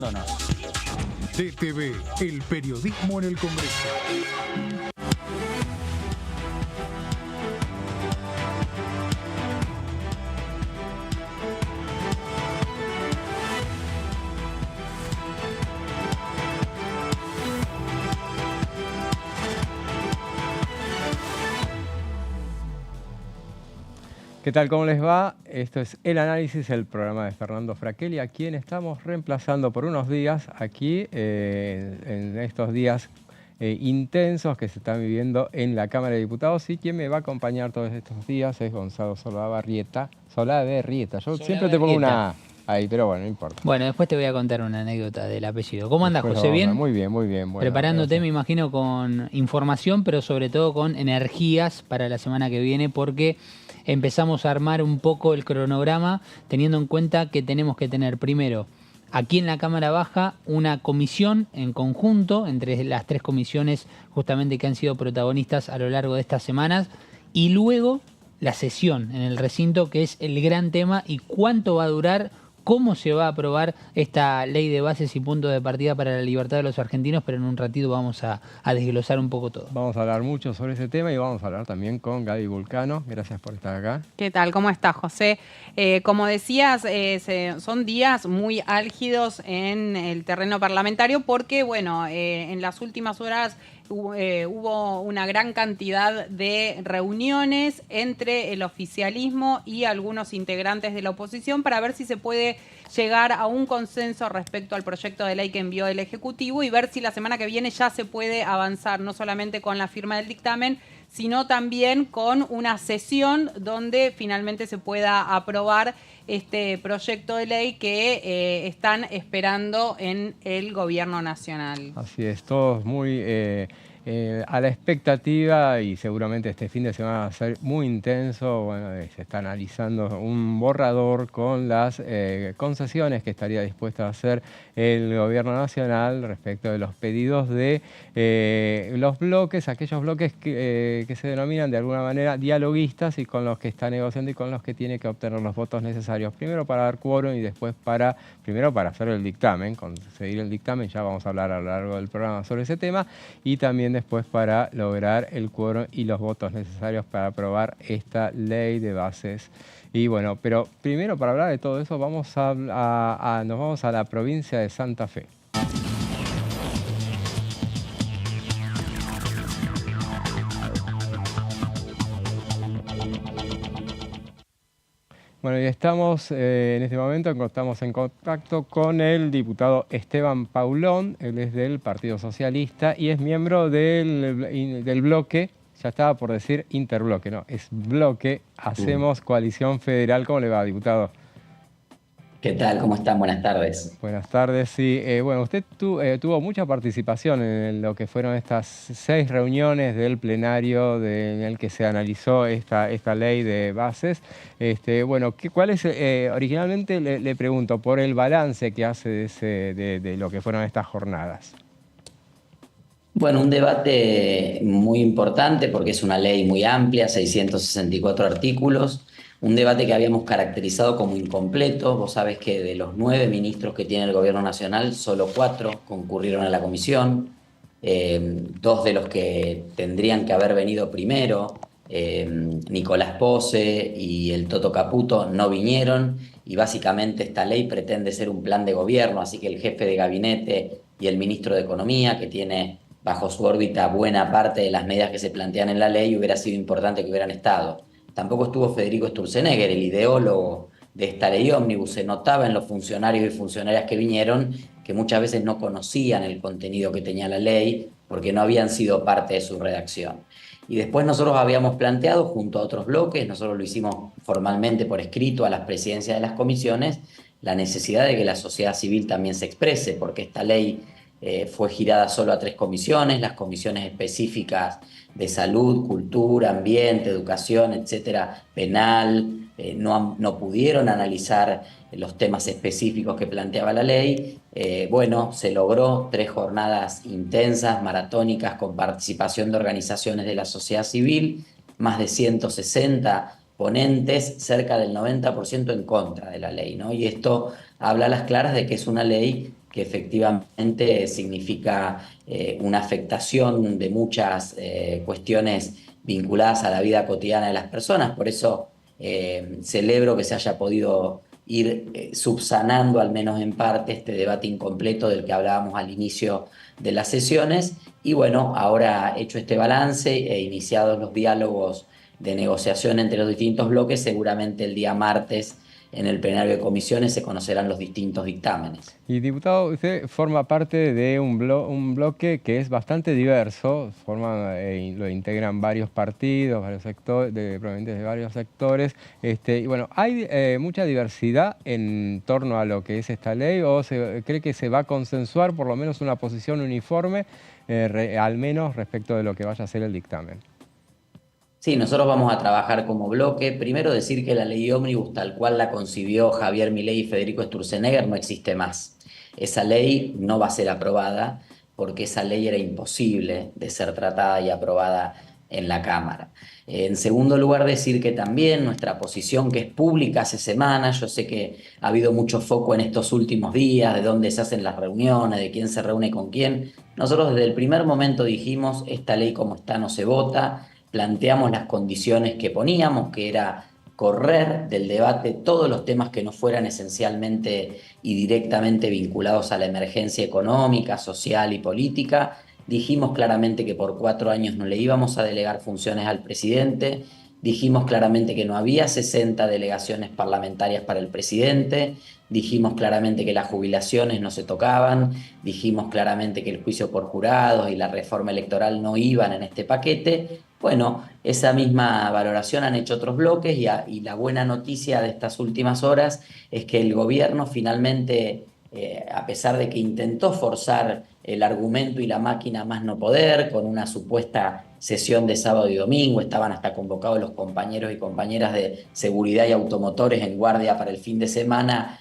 No. DTV, el periodismo en el Congreso. ¿Qué tal? ¿Cómo les va? Esto es El Análisis, el programa de Fernando Fraquelli, a quien estamos reemplazando por unos días aquí, en estos días intensos que se están viviendo en la Cámara de Diputados, y quien me va a acompañar todos estos días es Gonzalo Solabarrieta. Yo siempre te pongo una A ahí, pero bueno, no importa. Bueno, después te voy a contar una anécdota del apellido. ¿Cómo andas, José? ¿Bien? Muy bien, muy bien. Bueno, preparándote, gracias. me imagino, con información, pero sobre todo con energías para la semana que viene, porque empezamos a armar un poco el cronograma, teniendo en cuenta que tenemos que tener primero aquí en la Cámara Baja una comisión en conjunto entre las tres comisiones justamente que han sido protagonistas a lo largo de estas semanas, y luego la sesión en el recinto, que es el gran tema, y cuánto va a durar, cómo se va a aprobar esta ley de bases y puntos de partida para la libertad de los argentinos, pero en un ratito vamos a desglosar un poco todo. Vamos a hablar mucho sobre ese tema y vamos a hablar también con Gaby Vulcano. Gracias por estar acá. ¿Qué tal? ¿Cómo estás, José? Como decías, son días muy álgidos en el terreno parlamentario porque, bueno, en las últimas horas hubo una gran cantidad de reuniones entre el oficialismo y algunos integrantes de la oposición para ver si se puede llegar a un consenso respecto al proyecto de ley que envió el Ejecutivo y ver si la semana que viene ya se puede avanzar no solamente con la firma del dictamen, sino también con una sesión donde finalmente se pueda aprobar este proyecto de ley que están esperando en el Gobierno Nacional. Así es, todos muy a la expectativa, y seguramente este fin de semana va a ser muy intenso. Bueno, se está analizando un borrador con las concesiones que estaría dispuesta a hacer el Gobierno Nacional respecto de los pedidos de los bloques, aquellos bloques que se denominan de alguna manera dialoguistas y con los que está negociando y con los que tiene que obtener los votos necesarios, primero para dar quórum y después primero para hacer el dictamen, conseguir el dictamen. Ya vamos a hablar a lo largo del programa sobre ese tema, y también después para lograr el quórum y los votos necesarios para aprobar esta ley de bases. Y bueno, pero primero, para hablar de todo eso, nos vamos a la provincia de Santa Fe. Bueno, y estamos en este momento estamos en contacto con el diputado Esteban Paulón. Él es del Partido Socialista y es miembro del bloque, ya estaba por decir interbloque, no, es bloque Hacemos Coalición Federal. ¿Cómo le va, diputado? ¿Qué tal? ¿Cómo están? Buenas tardes. Buenas tardes, sí. Bueno, usted tuvo mucha participación en lo que fueron estas 6 reuniones del plenario en el que se analizó esta ley de bases. Bueno, ¿cuál es, originalmente le pregunto, por el balance que hace de lo que fueron estas jornadas? Bueno, un debate muy importante porque es una ley muy amplia, 664 artículos, un debate que habíamos caracterizado como incompleto. Vos sabés que de los 9 ministros que tiene el Gobierno Nacional, solo 4 concurrieron a la comisión, 2 de los que tendrían que haber venido primero, Nicolás Pose y el Toto Caputo, no vinieron, y básicamente esta ley pretende ser un plan de gobierno, así que el jefe de gabinete y el ministro de Economía, que tiene bajo su órbita buena parte de las medidas que se plantean en la ley, hubiera sido importante que hubieran estado. Tampoco estuvo Federico Sturzenegger, el ideólogo de esta ley ómnibus. Se notaba en los funcionarios y funcionarias que vinieron que muchas veces no conocían el contenido que tenía la ley porque no habían sido parte de su redacción. Y después nosotros habíamos planteado, junto a otros bloques, nosotros lo hicimos formalmente por escrito a las presidencias de las comisiones, la necesidad de que la sociedad civil también se exprese, porque esta ley fue girada solo a 3 comisiones, las comisiones específicas de salud, cultura, ambiente, educación, etcétera, penal, no pudieron analizar los temas específicos que planteaba la ley. Bueno, se logró 3 jornadas intensas, maratónicas, con participación de organizaciones de la sociedad civil, más de 160 ponentes, cerca del 90% en contra de la ley, ¿no? Y esto habla a las claras de que es una ley que efectivamente significa una afectación de muchas cuestiones vinculadas a la vida cotidiana de las personas. Por eso celebro que se haya podido ir subsanando, al menos en parte, este debate incompleto del que hablábamos al inicio de las sesiones. Y bueno, ahora hecho este balance e iniciados los diálogos de negociación entre los distintos bloques, seguramente el día martes en el plenario de comisiones se conocerán los distintos dictámenes. Y diputado, usted forma parte de un bloque que es bastante diverso, lo integran varios partidos, varios sectores, provenientes de varios sectores. Y bueno, ¿hay mucha diversidad en torno a lo que es esta ley o se cree que se va a consensuar por lo menos una posición uniforme, al menos respecto de lo que vaya a ser el dictamen? Sí, nosotros vamos a trabajar como bloque. Primero decir que la ley ómnibus tal cual la concibió Javier Milei y Federico Sturzenegger no existe más. Esa ley no va a ser aprobada porque esa ley era imposible de ser tratada y aprobada en la Cámara. En segundo lugar, decir que también nuestra posición, que es pública hace semanas, yo sé que ha habido mucho foco en estos últimos días, de dónde se hacen las reuniones, de quién se reúne con quién. Nosotros desde el primer momento dijimos, esta ley como está no se vota. Planteamos las condiciones que poníamos, que era correr del debate todos los temas que no fueran esencialmente y directamente vinculados a la emergencia económica, social y política. Dijimos claramente que por 4 años no le íbamos a delegar funciones al presidente. Dijimos claramente que no había 60 delegaciones parlamentarias para el presidente. Dijimos claramente que las jubilaciones no se tocaban. Dijimos claramente que el juicio por jurados y la reforma electoral no iban en este paquete. Bueno, esa misma valoración han hecho otros bloques y la buena noticia de estas últimas horas es que el gobierno finalmente, a pesar de que intentó forzar el argumento y la máquina a más no poder, con una supuesta sesión de sábado y domingo, estaban hasta convocados los compañeros y compañeras de seguridad y automotores en guardia para el fin de semana,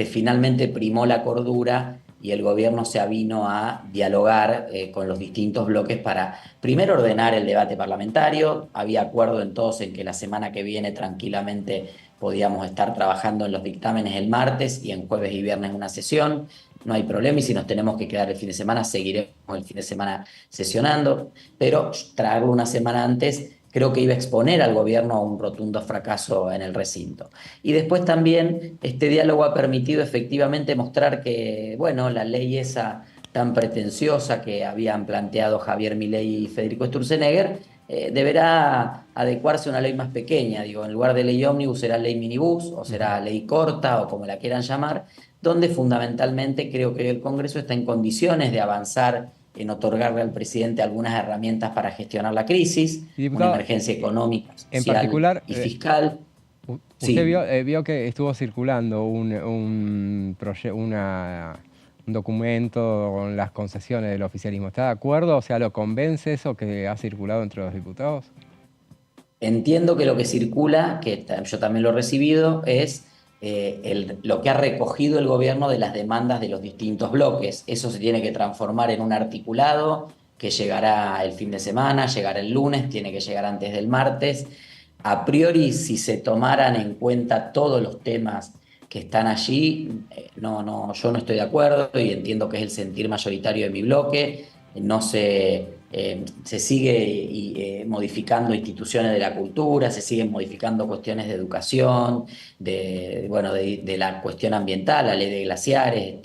finalmente primó la cordura y el gobierno se avino a dialogar con los distintos bloques para primero ordenar el debate parlamentario. Había acuerdo en todos en que la semana que viene tranquilamente podíamos estar trabajando en los dictámenes el martes y en jueves y viernes una sesión. No hay problema y si nos tenemos que quedar el fin de semana, seguiremos el fin de semana sesionando, pero traerlo una semana antes creo que iba a exponer al gobierno a un rotundo fracaso en el recinto. Y después también este diálogo ha permitido efectivamente mostrar que, bueno, la ley esa tan pretenciosa que habían planteado Javier Milei y Federico Sturzenegger deberá adecuarse a una ley más pequeña. Digo, en lugar de ley ómnibus será ley minibús o será ley corta o como la quieran llamar, donde fundamentalmente creo que el Congreso está en condiciones de avanzar en otorgarle al presidente algunas herramientas para gestionar la crisis, una emergencia económica, social en particular, y fiscal. Usted vio que estuvo circulando un documento con las concesiones del oficialismo. ¿Está de acuerdo? O sea, ¿lo convence eso que ha circulado entre los diputados? Entiendo que lo que circula, que yo también lo he recibido, es lo que ha recogido el gobierno de las demandas de los distintos bloques. Eso se tiene que transformar en un articulado que llegará el fin de semana, llegará el lunes, tiene que llegar antes del martes. A priori, si se tomaran en cuenta todos los temas que están allí, yo no estoy de acuerdo y entiendo que es el sentir mayoritario de mi bloque. No se sigue modificando instituciones de la cultura, se siguen modificando cuestiones de educación, de la cuestión ambiental, la ley de glaciares,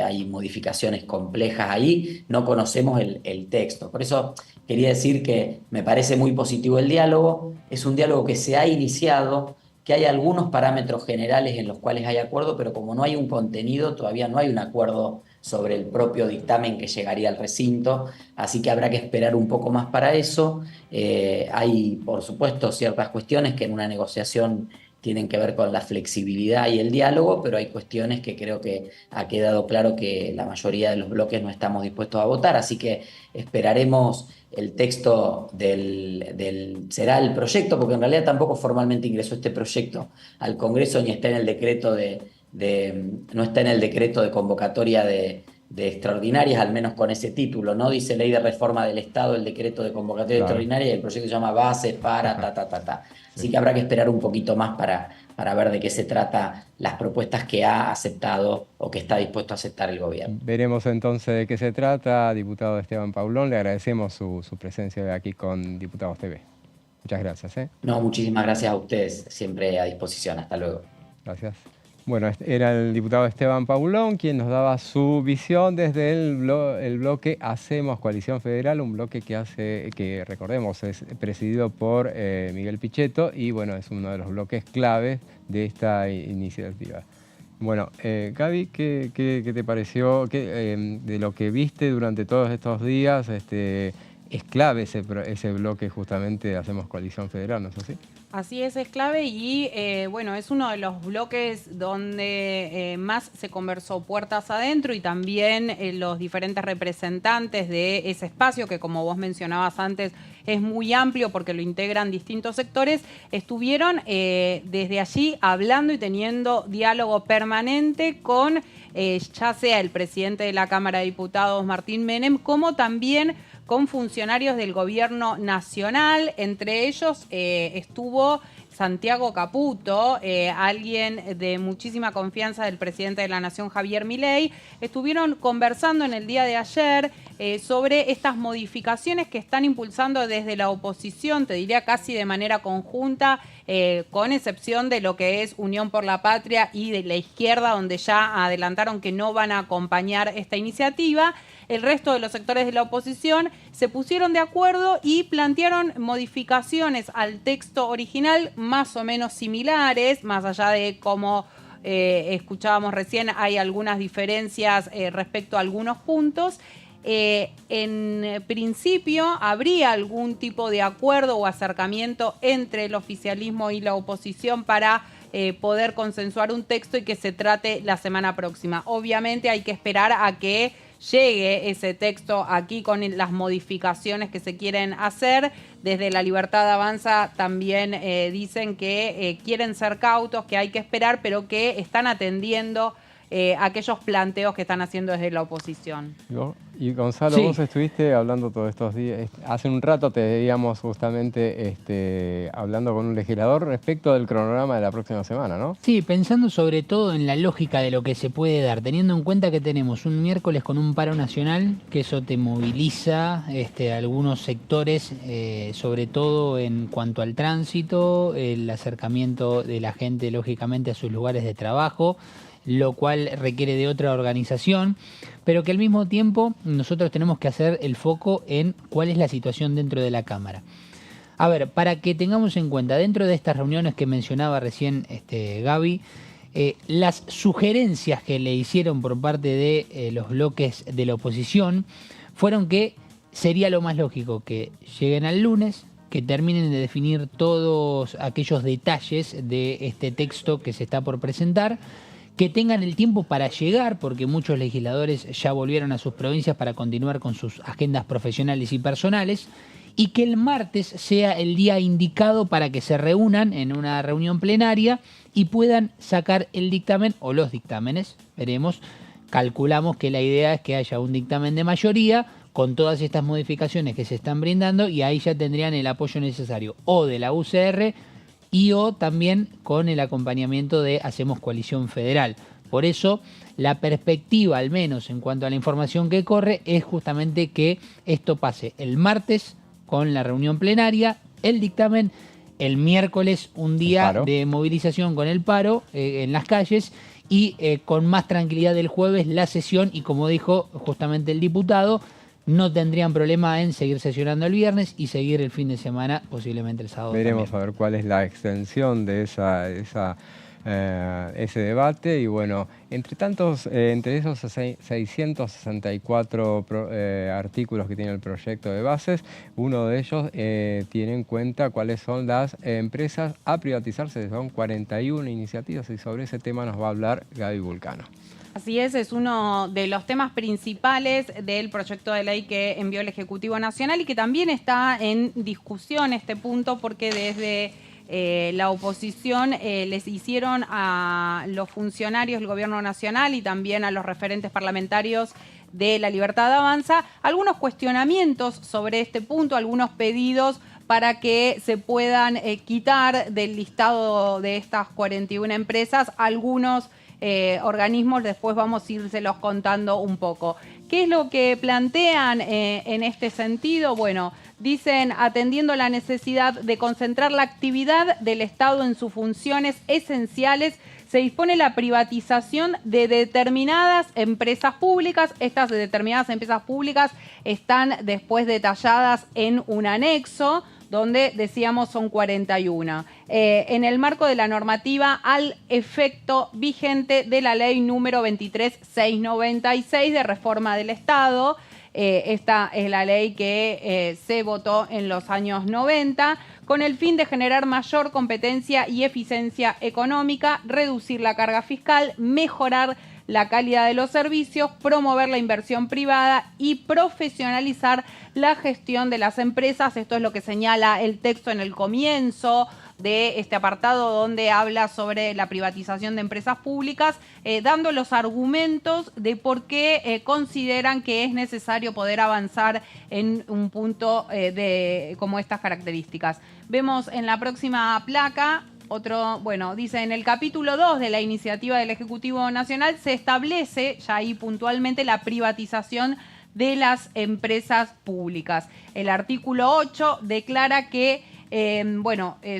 hay modificaciones complejas ahí, no conocemos el texto. Por eso quería decir que me parece muy positivo el diálogo, es un diálogo que se ha iniciado, que hay algunos parámetros generales en los cuales hay acuerdo, pero como no hay un contenido, todavía no hay un acuerdo sobre el propio dictamen que llegaría al recinto, así que habrá que esperar un poco más para eso. Hay, por supuesto, ciertas cuestiones que en una negociación tienen que ver con la flexibilidad y el diálogo, pero hay cuestiones que creo que ha quedado claro que la mayoría de los bloques no estamos dispuestos a votar, así que esperaremos el texto será el proyecto, porque en realidad tampoco formalmente ingresó este proyecto al Congreso ni está en el decreto no está en el decreto de convocatoria de extraordinarias, al menos con ese título, ¿no? Dice Ley de Reforma del Estado, el decreto de convocatoria extraordinaria, y el proyecto se llama Bases para ta. Así que habrá que esperar un poquito más para ver de qué se trata las propuestas que ha aceptado o que está dispuesto a aceptar el gobierno. Veremos entonces de qué se trata, diputado Esteban Paulón. Le agradecemos su presencia aquí con Diputados TV. Muchas gracias. No, muchísimas gracias a ustedes, siempre a disposición. Hasta luego. Gracias. Bueno, era el diputado Esteban Paulón quien nos daba su visión desde el bloque Hacemos Coalición Federal, un bloque que recordemos es presidido por Miguel Pichetto y bueno, es uno de los bloques claves de esta iniciativa. Bueno, Gaby, ¿qué te pareció de lo que viste durante todos estos días? Es clave ese bloque justamente de Hacemos Coalición Federal, ¿no es así? Así es clave y bueno, es uno de los bloques donde más se conversó puertas adentro y también los diferentes representantes de ese espacio, que como vos mencionabas antes es muy amplio porque lo integran distintos sectores, estuvieron desde allí hablando y teniendo diálogo permanente con ya sea el presidente de la Cámara de Diputados, Martín Menem, como también con funcionarios del gobierno nacional. Entre ellos estuvo Santiago Caputo, alguien de muchísima confianza del presidente de la Nación, Javier Milei. Estuvieron conversando en el día de ayer sobre estas modificaciones que están impulsando desde la oposición, te diría casi de manera conjunta, con excepción de lo que es Unión por la Patria y de la izquierda, donde ya adelantaron que no van a acompañar esta iniciativa. El resto de los sectores de la oposición se pusieron de acuerdo y plantearon modificaciones al texto original más o menos similares, más allá de cómo escuchábamos recién, hay algunas diferencias respecto a algunos puntos. En principio habría algún tipo de acuerdo o acercamiento entre el oficialismo y la oposición para poder consensuar un texto y que se trate la semana próxima. Obviamente hay que esperar a que llegue ese texto aquí con las modificaciones que se quieren hacer. Desde La Libertad Avanza también dicen que quieren ser cautos, que hay que esperar, pero que están atendiendo aquellos planteos que están haciendo desde la oposición. Y Gonzalo, Sí. vos estuviste hablando todos estos días, hace un rato te veíamos justamente hablando con un legislador respecto del cronograma de la próxima semana, ¿no? Sí, pensando sobre todo en la lógica de lo que se puede dar, teniendo en cuenta que tenemos un miércoles con un paro nacional, que eso te moviliza algunos sectores, sobre todo en cuanto al tránsito, el acercamiento de la gente lógicamente a sus lugares de trabajo, lo cual requiere de otra organización, pero que al mismo tiempo nosotros tenemos que hacer el foco en cuál es la situación dentro de la Cámara. A ver, para que tengamos en cuenta, dentro de estas reuniones que mencionaba recién Gaby, las sugerencias que le hicieron por parte de los bloques de la oposición fueron que sería lo más lógico que lleguen al lunes, que terminen de definir todos aquellos detalles de este texto que se está por presentar, que tengan el tiempo para llegar, porque muchos legisladores ya volvieron a sus provincias para continuar con sus agendas profesionales y personales, y que el martes sea el día indicado para que se reúnan en una reunión plenaria y puedan sacar el dictamen o los dictámenes, veremos. Calculamos que la idea es que haya un dictamen de mayoría con todas estas modificaciones que se están brindando y ahí ya tendrían el apoyo necesario o de la UCR y o también con el acompañamiento de Hacemos Coalición Federal. Por eso, la perspectiva, al menos en cuanto a la información que corre, es justamente que esto pase el martes con la reunión plenaria, el dictamen, el miércoles un día de movilización con el paro en las calles y con más tranquilidad el jueves la sesión y como dijo justamente el diputado, no tendrían problema en seguir sesionando el viernes y seguir el fin de semana, posiblemente el sábado. Veremos también. a ver cuál es la extensión de ese debate y bueno, entre esos 664 artículos que tiene el proyecto de bases, uno de ellos tiene en cuenta cuáles son las empresas a privatizarse, son 41 iniciativas y sobre ese tema nos va a hablar Gaby Vulcano. Así es uno de los temas principales del proyecto de ley que envió el Ejecutivo Nacional y que también está en discusión este punto porque desde la oposición les hicieron a los funcionarios del Gobierno Nacional y también a los referentes parlamentarios de La Libertad Avanza, algunos cuestionamientos sobre este punto, algunos pedidos para que se puedan quitar del listado de estas 41 empresas algunos organismos. Después vamos a irselos contando un poco. ¿Qué es lo que plantean en este sentido? Bueno, dicen, atendiendo la necesidad de concentrar la actividad del Estado en sus funciones esenciales, se dispone la privatización de determinadas empresas públicas. Estas determinadas empresas públicas están después detalladas en un anexo, donde decíamos son 41. En el marco de la normativa al efecto vigente de la ley número 23.696 de reforma del Estado. Esta es la ley que se votó en los años 90, con el fin de generar mayor competencia y eficiencia económica, reducir la carga fiscal, mejorar la calidad de los servicios, promover la inversión privada y profesionalizar la gestión de las empresas. Esto es lo que señala el texto en el comienzo de este apartado, donde habla sobre la privatización de empresas públicas, dando los argumentos de por qué consideran que es necesario poder avanzar en un punto como estas características. Vemos en la próxima placa dice, en el capítulo 2 de la iniciativa del Ejecutivo Nacional se establece ya ahí puntualmente la privatización de las empresas públicas. El artículo 8 declara que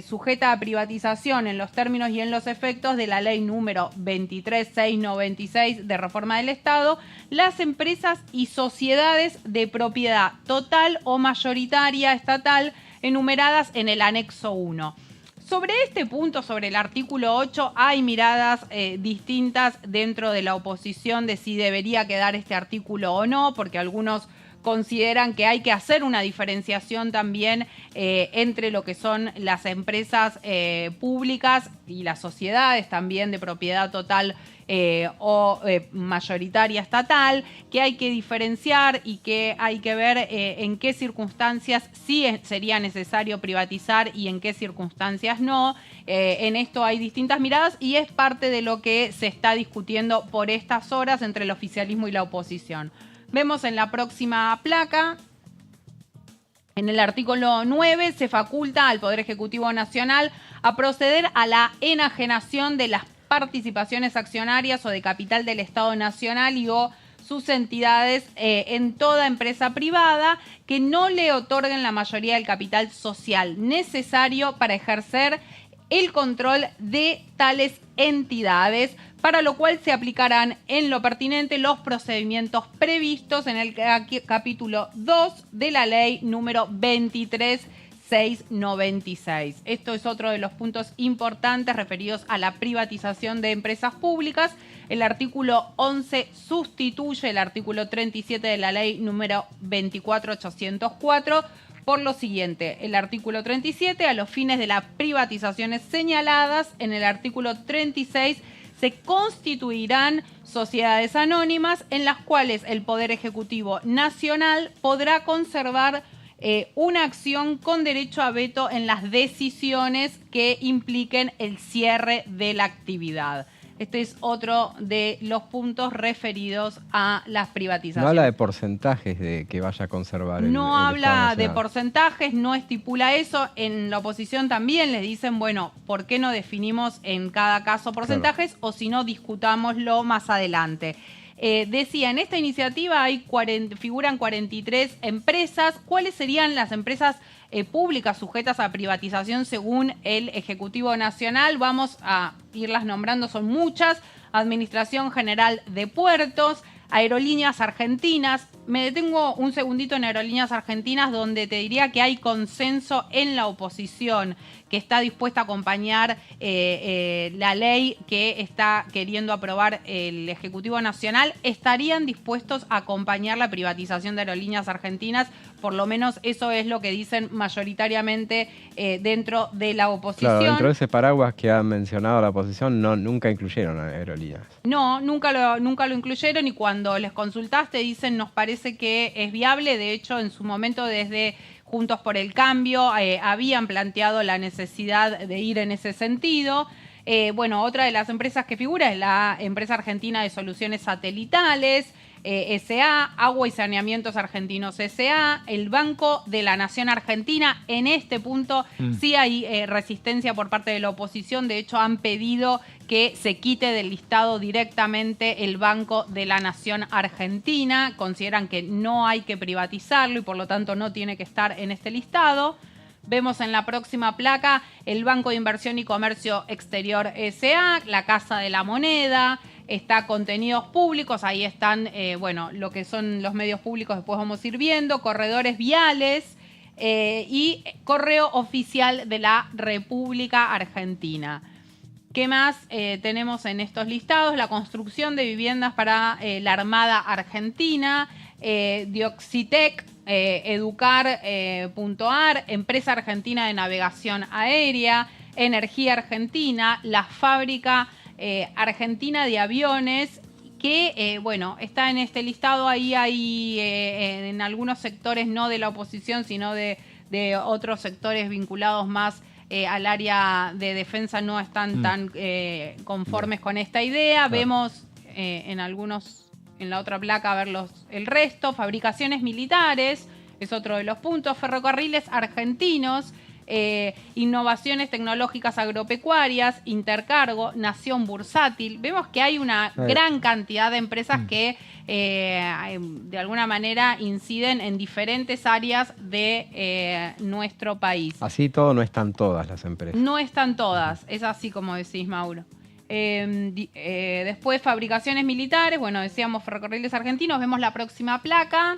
sujeta a privatización en los términos y en los efectos de la ley número 23.696 de reforma del Estado, las empresas y sociedades de propiedad total o mayoritaria estatal enumeradas en el anexo 1. Sobre este punto, sobre el artículo 8, hay miradas distintas dentro de la oposición de si debería quedar este artículo o no, porque algunos consideran que hay que hacer una diferenciación también entre lo que son las empresas públicas y las sociedades también de propiedad total o mayoritaria estatal, que hay que diferenciar y que hay que ver en qué circunstancias sí sería necesario privatizar y en qué circunstancias no. En esto hay distintas miradas y es parte de lo que se está discutiendo por estas horas entre el oficialismo y la oposición. Vemos en la próxima placa, en el artículo 9, se faculta al Poder Ejecutivo Nacional a proceder a la enajenación de las participaciones accionarias o de capital del Estado Nacional y o sus entidades en toda empresa privada que no le otorguen la mayoría del capital social necesario para ejercer el control de tales entidades, para lo cual se aplicarán en lo pertinente los procedimientos previstos en el capítulo 2 de la ley número 23.696. Esto es otro de los puntos importantes referidos a la privatización de empresas públicas. El artículo 11 sustituye el artículo 37 de la ley número 24.804 por lo siguiente. El artículo 37, a los fines de las privatizaciones señaladas en el artículo 36, se constituirán sociedades anónimas en las cuales el Poder Ejecutivo Nacional podrá conservar una acción con derecho a veto en las decisiones que impliquen el cierre de la actividad. Este es otro de los puntos referidos a las privatizaciones. No habla de porcentajes de que vaya a conservar el No habla Estado de Nacional. porcentajes, no estipula eso. En la oposición también les dicen, bueno, ¿por qué no definimos en cada caso porcentajes? Claro. O si no, discutámoslo más adelante. Decía, en esta iniciativa figuran 43 empresas. ¿Cuáles serían las empresas públicas sujetas a privatización según el Ejecutivo Nacional? Vamos a irlas nombrando, son muchas. Administración General de Puertos, Aerolíneas Argentinas. Me detengo un segundito en Aerolíneas Argentinas, donde te diría que hay consenso en la oposición que está dispuesta a acompañar la ley que está queriendo aprobar el Ejecutivo Nacional. Estarían dispuestos a acompañar la privatización de Aerolíneas Argentinas, por lo menos eso es lo que dicen mayoritariamente dentro de la oposición. Claro, dentro de ese paraguas que ha mencionado la oposición, nunca incluyeron a Aerolíneas. No, nunca lo incluyeron, y cuando les consultaste dicen, nos parece que es viable. De hecho, en su momento desde Juntos por el Cambio habían planteado la necesidad de ir en ese sentido. Otra de las empresas que figura es la empresa argentina de soluciones satelitales, S.A., Agua y Saneamientos Argentinos S.A., el Banco de la Nación Argentina. En este punto sí hay resistencia por parte de la oposición. De hecho, han pedido que se quite del listado directamente el Banco de la Nación Argentina. Consideran que no hay que privatizarlo y por lo tanto no tiene que estar en este listado. Vemos en la próxima placa el Banco de Inversión y Comercio Exterior S.A., la Casa de la Moneda, está Contenidos Públicos, ahí están, lo que son los medios públicos, después vamos a ir viendo, Corredores Viales y Correo Oficial de la República Argentina. ¿Qué más tenemos en estos listados? La construcción de viviendas para la Armada Argentina, Dioxitec, Educar.ar, Empresa Argentina de Navegación Aérea, Energía Argentina, la Fábrica Argentina de Aviones, que está en este listado. Ahí hay en algunos sectores no de la oposición, sino de otros sectores vinculados más al área de defensa, no están tan conformes con esta idea. Vemos en la otra placa, a ver el resto. Fabricaciones militares, es otro de los puntos. Ferrocarriles Argentinos, innovaciones tecnológicas agropecuarias, Intercargo, Nación Bursátil. Vemos que hay una gran cantidad de empresas que de alguna manera inciden en diferentes áreas de nuestro país. Así todo, no están todas las empresas. No están todas, es así como decís, Mauro. Después fabricaciones militares, decíamos Ferrocarriles Argentinos, vemos la próxima placa.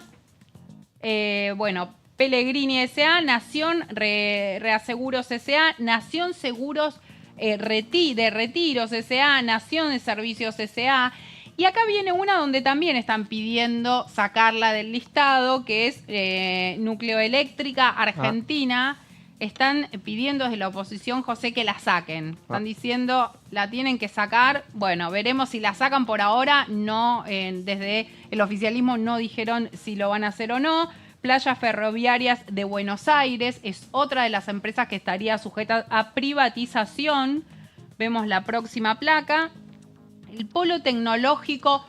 Pellegrini S.A., Nación Reaseguros S.A., Nación Seguros de Retiros S.A., Nación de Servicios S.A. Y acá viene una donde también están pidiendo sacarla del listado, que es Nucleoeléctrica Argentina. Están pidiendo desde la oposición, José, que la saquen. Están diciendo, la tienen que sacar. Bueno, veremos si la sacan. Por ahora. No, desde el oficialismo no dijeron si lo van a hacer o no. Playas Ferroviarias de Buenos Aires es otra de las empresas que estaría sujeta a privatización. Vemos la próxima placa. El Polo Tecnológico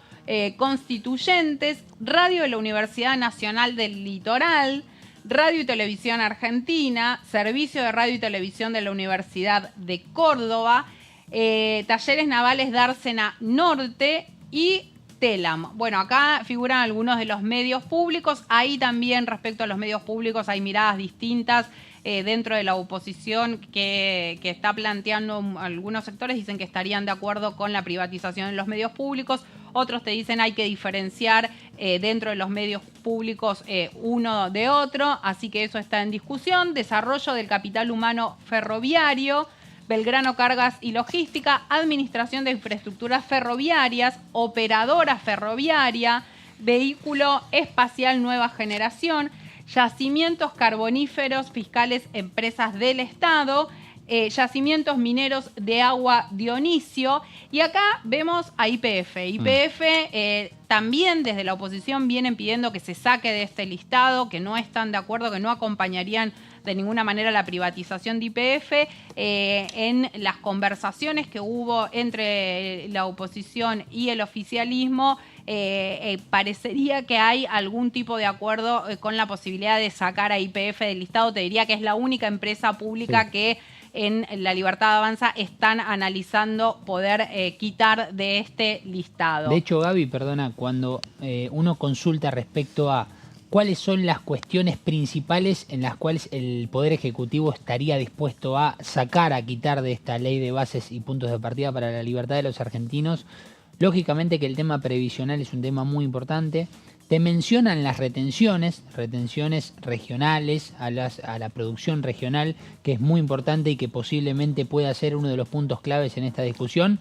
Constituyentes, Radio de la Universidad Nacional del Litoral, Radio y Televisión Argentina, Servicio de Radio y Televisión de la Universidad de Córdoba, Talleres Navales Dársena Norte y Telam. Bueno, acá figuran algunos de los medios públicos. Ahí también, respecto a los medios públicos, hay miradas distintas dentro de la oposición que está planteando algunos sectores. Dicen que estarían de acuerdo con la privatización de los medios públicos. Otros te dicen hay que diferenciar dentro de los medios públicos uno de otro. Así que eso está en discusión. Desarrollo del capital humano ferroviario, Belgrano Cargas y Logística, Administración de Infraestructuras Ferroviarias, Operadora Ferroviaria, Vehículo Espacial Nueva Generación, Yacimientos Carboníferos Fiscales Empresas del Estado, Yacimientos Mineros de Agua Dionisio. Y acá vemos a YPF. YPF también desde la oposición vienen pidiendo que se saque de este listado, que no están de acuerdo, que no acompañarían de ninguna manera la privatización de YPF. En las conversaciones que hubo entre la oposición y el oficialismo, parecería que hay algún tipo de acuerdo con la posibilidad de sacar a YPF del listado. Te diría que es la única empresa pública que en La Libertad Avanza están analizando poder quitar de este listado. De hecho, Gaby, perdona, cuando uno consulta respecto a ¿cuáles son las cuestiones principales en las cuales el Poder Ejecutivo estaría dispuesto a sacar, a quitar de esta ley de bases y puntos de partida para la libertad de los argentinos? Lógicamente que el tema previsional es un tema muy importante. Te mencionan las retenciones regionales, a la producción regional, que es muy importante y que posiblemente pueda ser uno de los puntos claves en esta discusión.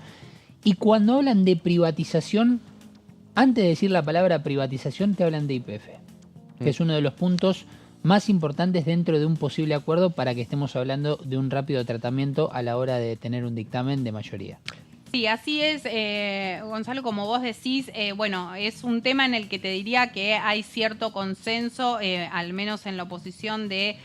Y cuando hablan de privatización, antes de decir la palabra privatización, te hablan de YPF, que es uno de los puntos más importantes dentro de un posible acuerdo para que estemos hablando de un rápido tratamiento a la hora de tener un dictamen de mayoría. Sí, así es, Gonzalo, como vos decís, es un tema en el que te diría que hay cierto consenso, al menos en la oposición, de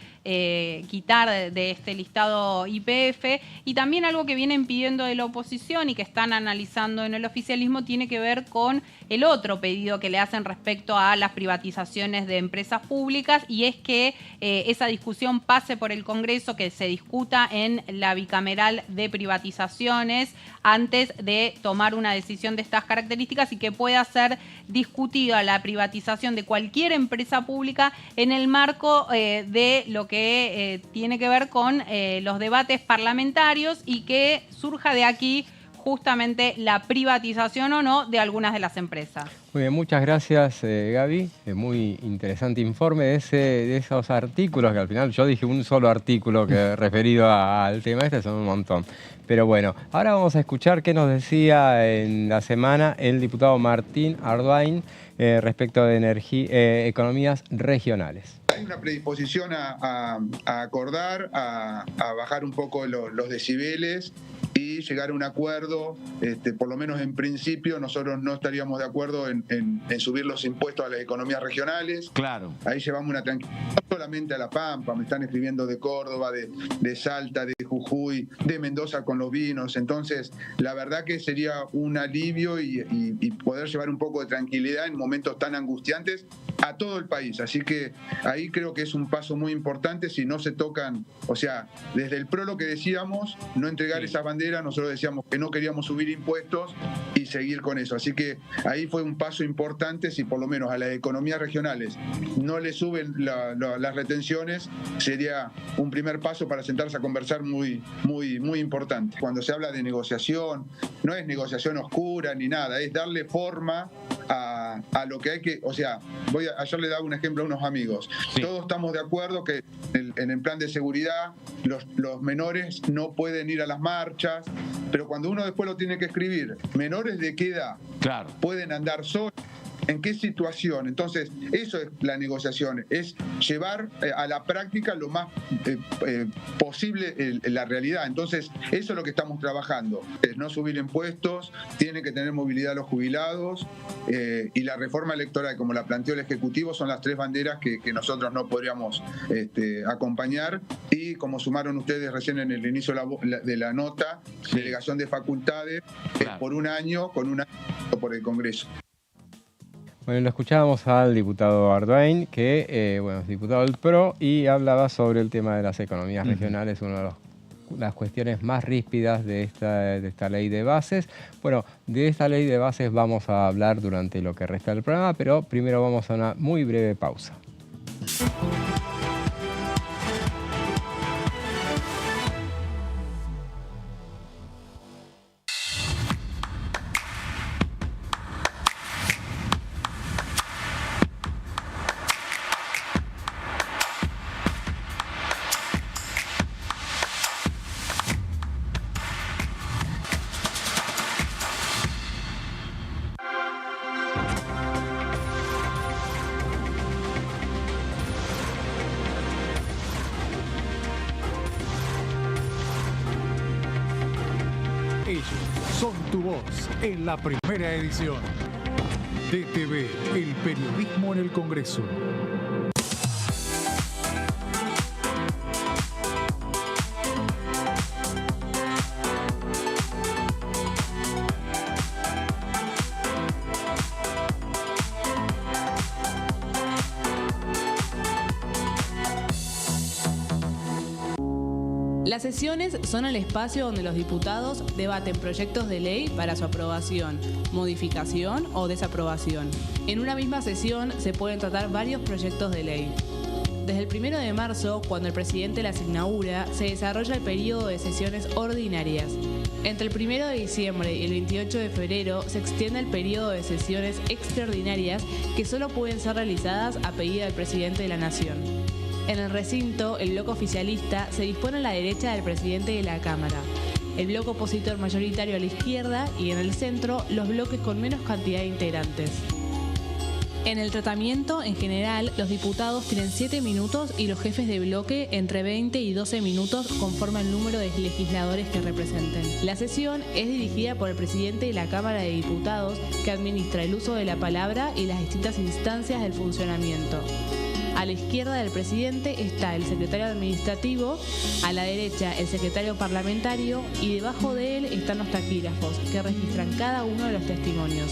quitar de este listado YPF. Y también algo que vienen pidiendo de la oposición y que están analizando en el oficialismo tiene que ver con el otro pedido que le hacen respecto a las privatizaciones de empresas públicas, y es que esa discusión pase por el Congreso, que se discuta en la bicameral de privatizaciones antes de tomar una decisión de estas características, y que pueda ser discutida la privatización de cualquier empresa pública en el marco de lo que tiene que ver con los debates parlamentarios, y que surja de aquí justamente la privatización o no de algunas de las empresas. Muy bien, muchas gracias Gaby. Muy interesante informe de esos artículos, que al final yo dije un solo artículo que referido al tema este, son un montón. Pero bueno, ahora vamos a escuchar qué nos decía en la semana el diputado Martín Arduin respecto de economías regionales. Hay una predisposición a acordar, a bajar un poco los decibeles y llegar a un acuerdo. Por lo menos en principio nosotros no estaríamos de acuerdo en subir los impuestos a las economías regionales. Claro. Ahí llevamos una tranquilidad, no solamente a La Pampa, me están escribiendo de Córdoba, de Salta, de Jujuy, de Mendoza con los vinos. Entonces, la verdad que sería un alivio y poder llevar un poco de tranquilidad en momentos tan angustiantes a todo el país. Así que ahí creo que es un paso muy importante. Si no se tocan, o sea, desde el PRO lo que decíamos, no entregar esas banderas, nosotros decíamos que no queríamos subir impuestos y seguir con eso. Así que ahí fue un paso importante. Si por lo menos a las economías regionales no le suben las retenciones, sería un primer paso para sentarse a conversar muy importante. Cuando se habla de negociación, no es negociación oscura ni nada, es darle forma a lo que hay que, o sea, ayer le daba un ejemplo a unos amigos. Sí. Todos estamos de acuerdo que en el plan de seguridad los menores no pueden ir a las marchas, pero cuando uno después lo tiene que escribir, ¿menores de qué edad? Claro. ¿Pueden andar solos? ¿En qué situación? Entonces, eso es la negociación, es llevar a la práctica lo más posible la realidad. Entonces, eso es lo que estamos trabajando. Es no subir impuestos, tienen que tener movilidad los jubilados, y la reforma electoral, como la planteó el Ejecutivo, son las tres banderas que nosotros no podríamos acompañar. Y como sumaron ustedes recién en el inicio de la nota, sí, delegación de facultades, claro, por un año, con un año por el Congreso. Bueno, lo escuchábamos al diputado Arduin, que es diputado del PRO, y hablaba sobre el tema de las economías regionales, una de las cuestiones más ríspidas de esta ley de bases. Bueno, de esta ley de bases vamos a hablar durante lo que resta del programa, pero primero vamos a una muy breve pausa. Ellos son tu voz en la primera edición. DTV, el periodismo en el Congreso. Las sesiones son el espacio donde los diputados debaten proyectos de ley para su aprobación, modificación o desaprobación. En una misma sesión se pueden tratar varios proyectos de ley. Desde el 1 de marzo, cuando el presidente las inaugura, se desarrolla el periodo de sesiones ordinarias. Entre el 1 de diciembre y el 28 de febrero se extiende el periodo de sesiones extraordinarias que solo pueden ser realizadas a pedido del presidente de la Nación. En el recinto, el bloque oficialista se dispone a la derecha del presidente de la Cámara, el bloque opositor mayoritario a la izquierda y en el centro los bloques con menos cantidad de integrantes. En el tratamiento, en general, los diputados tienen 7 minutos y los jefes de bloque entre 20 y 12 minutos conforme al número de legisladores que representen. La sesión es dirigida por el presidente de la Cámara de Diputados, que administra el uso de la palabra y las distintas instancias del funcionamiento. A la izquierda del presidente está el secretario administrativo, a la derecha el secretario parlamentario y debajo de él están los taquígrafos que registran cada uno de los testimonios.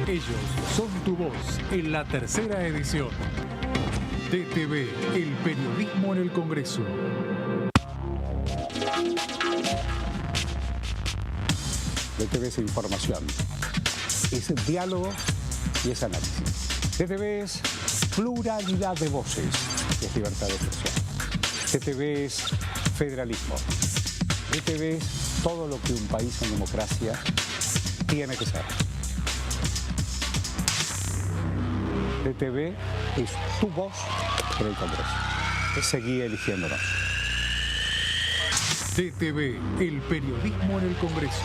Ellos son tu voz en la tercera edición. DTV, el periodismo en el Congreso. DTV es información, es diálogo y es análisis. DTV es pluralidad de voces, es libertad de expresión. DTV es federalismo. DTV es todo lo que un país en democracia tiene que ser. DTV es tu voz por el Congreso. Seguí eligiéndonos. DTV, el periodismo en el Congreso.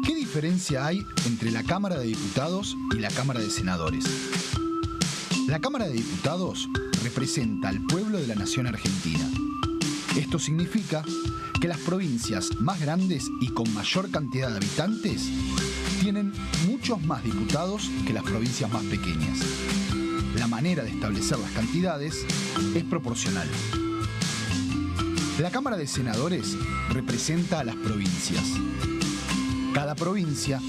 ¿Qué diferencia hay entre la Cámara de Diputados y la Cámara de Senadores? La Cámara de Diputados representa al pueblo de la nación argentina. Esto significa que las provincias más grandes y con mayor cantidad de habitantes tienen muchos más diputados que las provincias más pequeñas. La manera de establecer las cantidades es proporcional. La Cámara de Senadores representa a las provincias. Cada provincia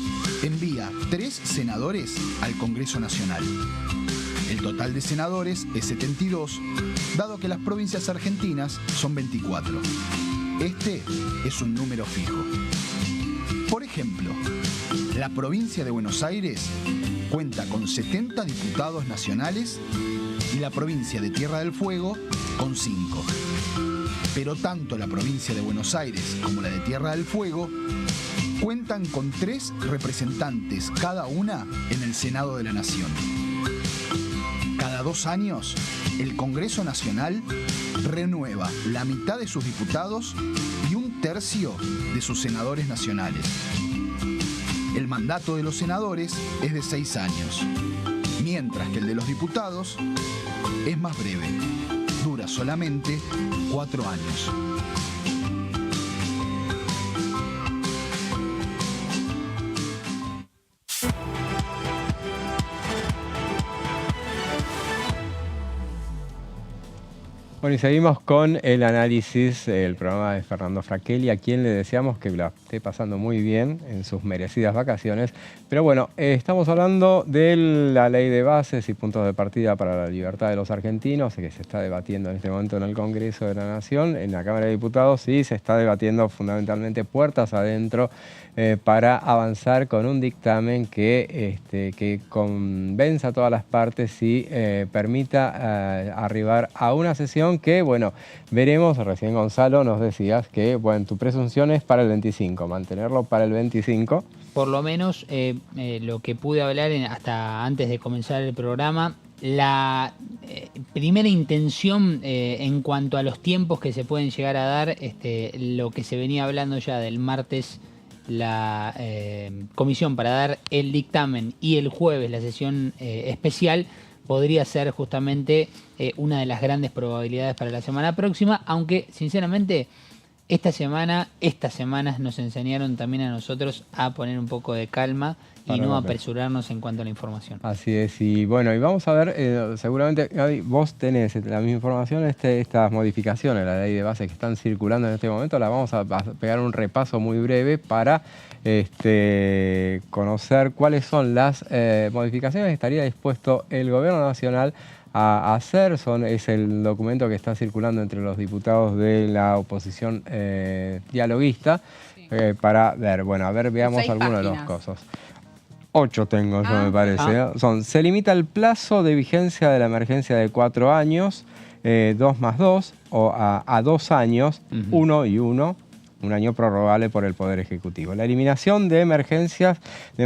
envía 3 senadores al Congreso Nacional. El total de senadores es 72, dado que las provincias argentinas son 24. Este es un número fijo. Por ejemplo, la provincia de Buenos Aires cuenta con 70 diputados nacionales y la provincia de Tierra del Fuego con 5. Pero tanto la provincia de Buenos Aires como la de Tierra del Fuego cuentan con 3 representantes cada una en el Senado de la Nación. Cada 2 años, el Congreso Nacional renueva la mitad de sus diputados y 1/3 de sus senadores nacionales. El mandato de los senadores es de 6 años, mientras que el de los diputados es más breve, dura solamente 4 años. Bueno, y seguimos con el análisis, el programa de Fernando Fraquelli, a quien le deseamos que la esté pasando muy bien en sus merecidas vacaciones. Pero bueno, estamos hablando de la ley de bases y puntos de partida para la libertad de los argentinos, que se está debatiendo en este momento en el Congreso de la Nación, en la Cámara de Diputados, y se está debatiendo fundamentalmente puertas adentro para avanzar con un dictamen que convenza a todas las partes y permita arribar a una sesión que, bueno, veremos. Recién Gonzalo nos decías que, bueno, tu presunción es para el 25, mantenerlo para el 25. Por lo menos lo que pude hablar hasta antes de comenzar el programa, la primera intención en cuanto a los tiempos que se pueden llegar a dar, lo que se venía hablando ya del martes, la comisión para dar el dictamen, y el jueves la sesión especial, podría ser justamente una de las grandes probabilidades para la semana próxima, aunque sinceramente estas semanas nos enseñaron también a nosotros a poner un poco de calma y no apresurarnos en cuanto a la información. Así es, y bueno, y vamos a ver, seguramente Gaby, vos tenés la misma información, estas modificaciones a la ley de base que están circulando en este momento, las vamos a pegar un repaso muy breve para conocer cuáles son las modificaciones que estaría dispuesto el Gobierno Nacional a hacer. Es el documento que está circulando entre los diputados de la oposición dialoguista, sí. Para ver, bueno, a ver, veamos algunas de las cosas. 8 tengo yo, me parece. Se limita el plazo de vigencia de la emergencia de 4 años, 2 más 2, o a 2 años, 1 y 1. un año prorrogable por el Poder Ejecutivo. La eliminación de emergencias de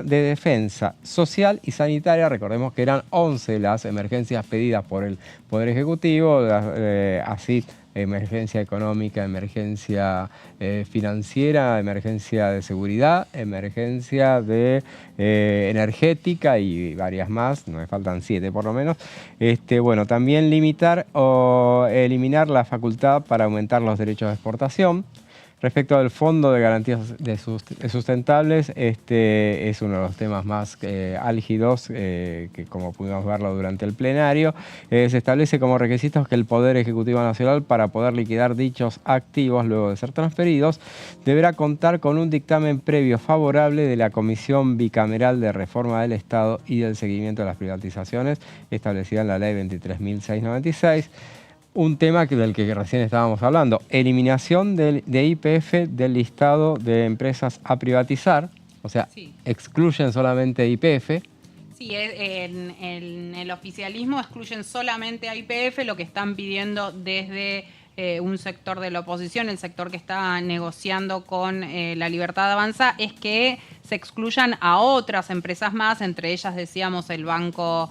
defensa social y sanitaria, recordemos que eran 11 las emergencias pedidas por el Poder Ejecutivo, así emergencia económica, emergencia financiera, emergencia de seguridad, emergencia de energética y varias más, no me faltan 7 por lo menos. Bueno, también limitar o eliminar la facultad para aumentar los derechos de exportación. Respecto al Fondo de Garantías Sustentables, es uno de los temas más álgidos, que como pudimos verlo durante el plenario. Se establece como requisitos que el Poder Ejecutivo Nacional, para poder liquidar dichos activos luego de ser transferidos, deberá contar con un dictamen previo favorable de la Comisión Bicameral de Reforma del Estado y del Seguimiento de las Privatizaciones, establecida en la Ley 23.696. Un tema del que recién estábamos hablando, eliminación de YPF del listado de empresas a privatizar, o sea, sí, excluyen solamente YPF. Sí, en el oficialismo excluyen solamente a YPF, lo que están pidiendo desde un sector de la oposición, el sector que está negociando con La Libertad Avanza, es que se excluyan a otras empresas más, entre ellas decíamos el Banco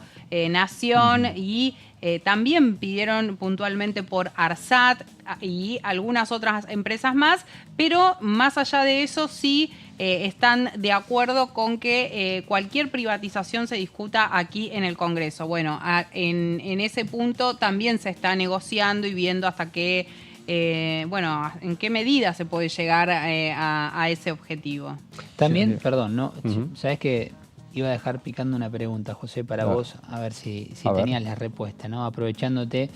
Nación y también pidieron puntualmente por ARSAT y algunas otras empresas más, pero más allá de eso sí están de acuerdo con que cualquier privatización se discuta aquí en el Congreso. Bueno, en ese punto también se está negociando y viendo hasta qué, en qué medida se puede llegar a ese objetivo. También, perdón, ¿no? Sabes que iba a dejar picando una pregunta, José, para vos, a ver si tenías la respuesta, ¿no? Aprovechándote.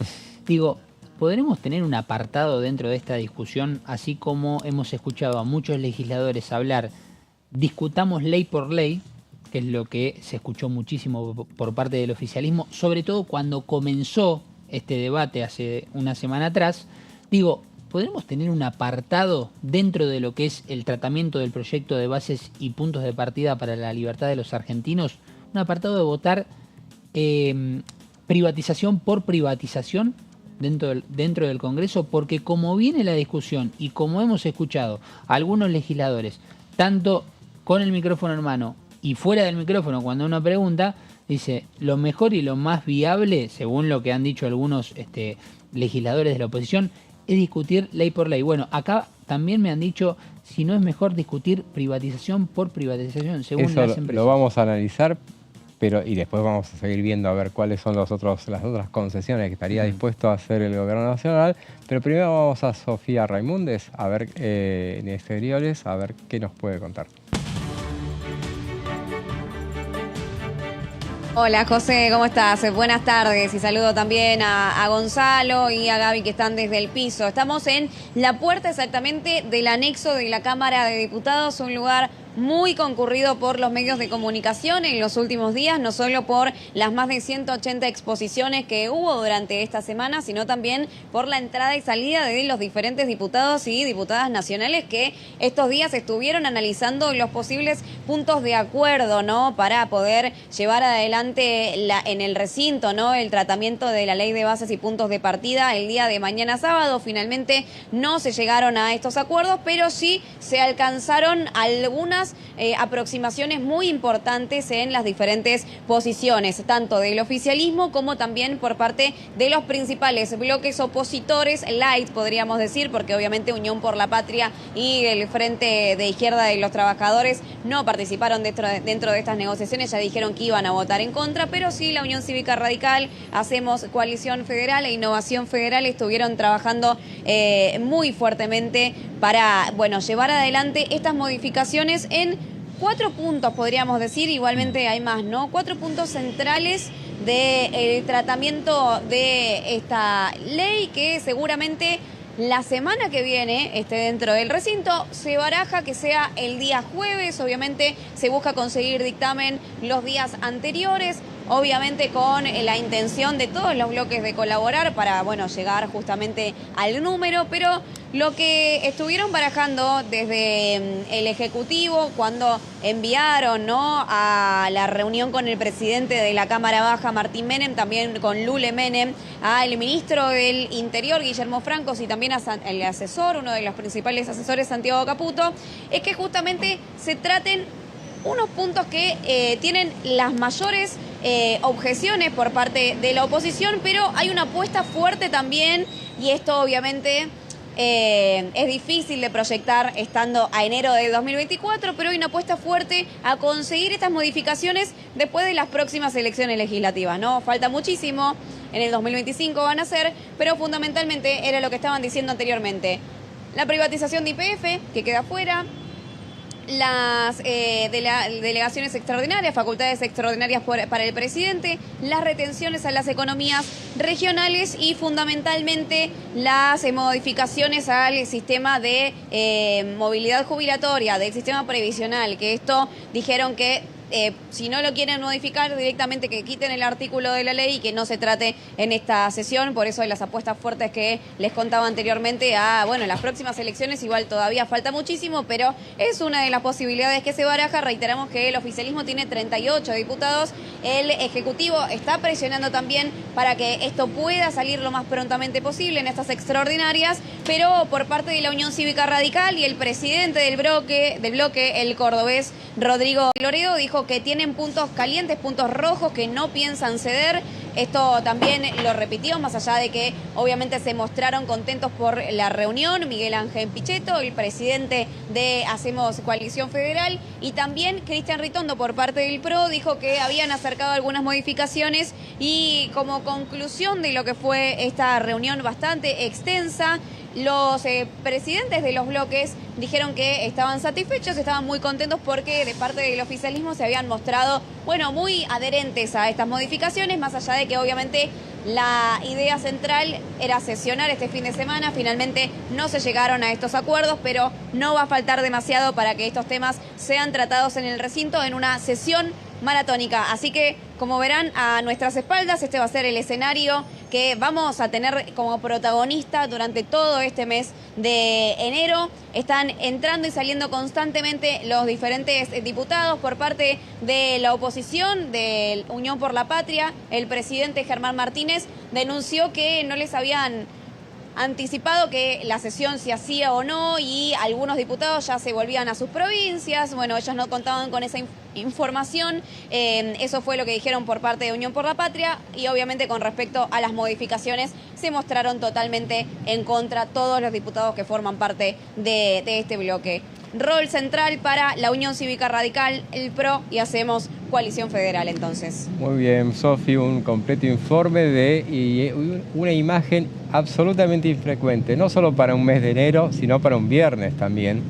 Digo, ¿podremos tener un apartado dentro de esta discusión, así como hemos escuchado a muchos legisladores hablar, discutamos ley por ley, que es lo que se escuchó muchísimo por parte del oficialismo, sobre todo cuando comenzó este debate hace una semana atrás? Digo, ¿podremos tener un apartado dentro de lo que es el tratamiento del proyecto de bases y puntos de partida para la libertad de los argentinos? Un apartado de votar privatización por privatización dentro del Congreso, porque como viene la discusión y como hemos escuchado a algunos legisladores, tanto con el micrófono en mano y fuera del micrófono cuando uno pregunta, dice, lo mejor y lo más viable, según lo que han dicho algunos legisladores de la oposición, es discutir ley por ley. Bueno, acá también me han dicho si no es mejor discutir privatización por privatización, según eso las empresas. Lo vamos a analizar, y después vamos a seguir viendo a ver cuáles son las otras concesiones que estaría dispuesto a hacer el Gobierno Nacional. Pero primero vamos a Sofía Raimundes, a ver en exteriores, a ver qué nos puede contar. Hola José, ¿cómo estás? Buenas tardes y saludo también a Gonzalo y a Gaby que están desde el piso. Estamos en la puerta exactamente del anexo de la Cámara de Diputados, un lugar muy concurrido por los medios de comunicación en los últimos días, no solo por las más de 180 exposiciones que hubo durante esta semana, sino también por la entrada y salida de los diferentes diputados y diputadas nacionales que estos días estuvieron analizando los posibles puntos de acuerdo, ¿no?, para poder llevar adelante en el recinto, ¿no?, el tratamiento de la ley de bases y puntos de partida el día de mañana sábado. Finalmente no se llegaron a estos acuerdos, pero sí se alcanzaron algunas aproximaciones muy importantes en las diferentes posiciones, tanto del oficialismo como también por parte de los principales bloques opositores, light podríamos decir, porque obviamente Unión por la Patria y el Frente de Izquierda de los Trabajadores no participaron dentro de estas negociaciones, ya dijeron que iban a votar en contra, pero sí la Unión Cívica Radical, Hacemos Coalición Federal e Innovación Federal estuvieron trabajando muy fuertemente para, llevar adelante estas modificaciones en 4 puntos, podríamos decir. Igualmente hay más, ¿no? 4 puntos centrales del tratamiento de esta ley que seguramente la semana que viene esté dentro del recinto. Se baraja que sea el día jueves, obviamente se busca conseguir dictamen los días anteriores. obviamente con la intención de todos los bloques de colaborar para, bueno, llegar justamente al número, pero lo que estuvieron barajando desde el Ejecutivo cuando enviaron, ¿no?, a la reunión con el presidente de la Cámara Baja, Martín Menem, también con Lule Menem, al ministro del Interior, Guillermo Francos, y también el asesor, uno de los principales asesores, Santiago Caputo, es que justamente se traten unos puntos que tienen las mayores objeciones por parte de la oposición, pero hay una apuesta fuerte también, y esto obviamente es difícil de proyectar estando a enero de 2024, pero hay una apuesta fuerte a conseguir estas modificaciones después de las próximas elecciones legislativas, ¿no? Falta muchísimo, en el 2025 van a ser, pero fundamentalmente era lo que estaban diciendo anteriormente. La privatización de YPF, que queda fuera, las delegaciones extraordinarias, facultades extraordinarias para el presidente, las retenciones a las economías regionales y fundamentalmente las modificaciones al sistema de movilidad jubilatoria, del sistema previsional, que esto dijeron que si no lo quieren modificar directamente, que quiten el artículo de la ley y que no se trate en esta sesión. Por eso las apuestas fuertes que les contaba anteriormente bueno, las próximas elecciones igual todavía falta muchísimo, pero es una de las posibilidades que se baraja. Reiteramos que el oficialismo tiene 38 diputados, el Ejecutivo está presionando también para que esto pueda salir lo más prontamente posible en estas extraordinarias, pero por parte de la Unión Cívica Radical y el presidente del bloque, el cordobés Rodrigo Loredo, dijo que tienen puntos calientes, puntos rojos que no piensan ceder. Esto también lo repitió, más allá de que obviamente se mostraron contentos por la reunión, Miguel Ángel Pichetto, el presidente de Hacemos Coalición Federal, y también Cristian Ritondo por parte del PRO dijo que habían acercado algunas modificaciones, y como conclusión de lo que fue esta reunión bastante extensa, los presidentes de los bloques dijeron que estaban satisfechos, estaban muy contentos porque de parte del oficialismo se habían mostrado, bueno, muy adherentes a estas modificaciones, más allá de que obviamente la idea central era sesionar este fin de semana. Finalmente no se llegaron a estos acuerdos, pero no va a faltar demasiado para que estos temas sean tratados en el recinto en una sesión maratónica. Así que, como verán a nuestras espaldas, este va a ser el escenario que vamos a tener como protagonista durante todo este mes de enero. Están entrando y saliendo constantemente los diferentes diputados por parte de la oposición, de Unión por la Patria. El presidente Germán Martínez denunció que no les habían anticipado que la sesión se hacía o no, y algunos diputados ya se volvían a sus provincias. Bueno, ellos no contaban con esa información. Eso fue lo que dijeron por parte de Unión por la Patria, y obviamente con respecto a las modificaciones se mostraron totalmente en contra todos los diputados que forman parte de este bloque. Rol central para la Unión Cívica Radical, el PRO y Hacemos Coalición Federal, entonces. Muy bien, Sofi, un completo informe y una imagen absolutamente infrecuente, no solo para un mes de enero, sino para un viernes también.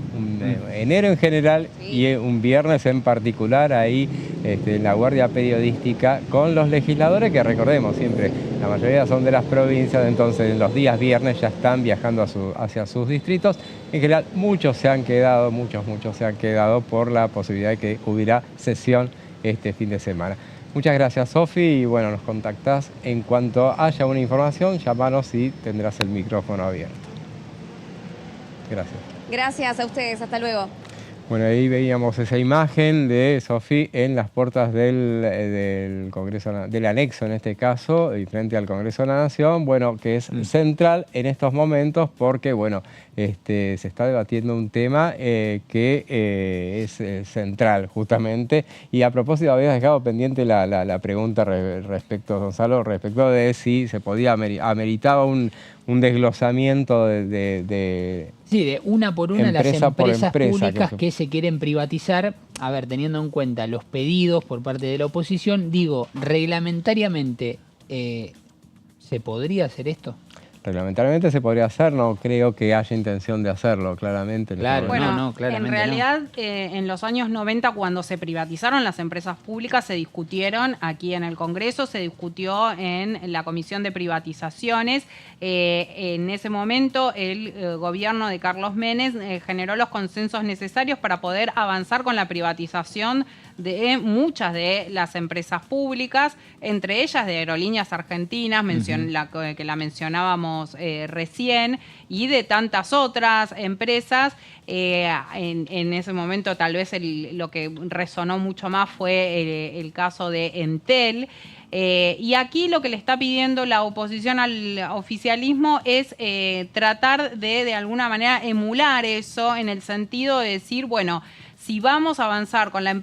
Enero en general, sí, y un viernes en particular, ahí en la guardia periodística con los legisladores, que recordemos siempre, la mayoría son de las provincias, entonces en los días viernes ya están viajando hacia sus distritos. En general, muchos se han quedado por la posibilidad de que hubiera sesión este fin de semana. Muchas gracias, Sofi, y bueno, nos contactás en cuanto haya una información, llámanos y tendrás el micrófono abierto. Gracias. Gracias a ustedes, hasta luego. Bueno, ahí veíamos esa imagen de Sofi en las puertas del Congreso, del anexo en este caso, y frente al Congreso de la Nación, bueno, que es central en estos momentos porque, bueno, se está debatiendo un tema que es central justamente. Y a propósito, habías dejado pendiente la pregunta respecto, Gonzalo, respecto de si se podía, ameritaba un desglosamiento Sí, de una por una las empresas públicas que se quieren privatizar. A ver, teniendo en cuenta los pedidos por parte de la oposición, digo, reglamentariamente, ¿se podría hacer esto? Reglamentariamente se podría hacer, no creo que haya intención de hacerlo, claramente. Claro, bueno, claramente en realidad, en los años 90, cuando se privatizaron las empresas públicas, se discutieron aquí en el Congreso, se discutió en la Comisión de Privatizaciones. En ese momento, el gobierno de Carlos Menem generó los consensos necesarios para poder avanzar con la privatización de muchas de las empresas públicas, entre ellas de Aerolíneas Argentinas, que la mencionábamos recién, y de tantas otras empresas. En ese momento tal vez lo que resonó mucho más fue el caso de Entel. Y aquí lo que le está pidiendo la oposición al oficialismo es tratar de alguna manera emular eso, en el sentido de decir, bueno, si vamos a avanzar con la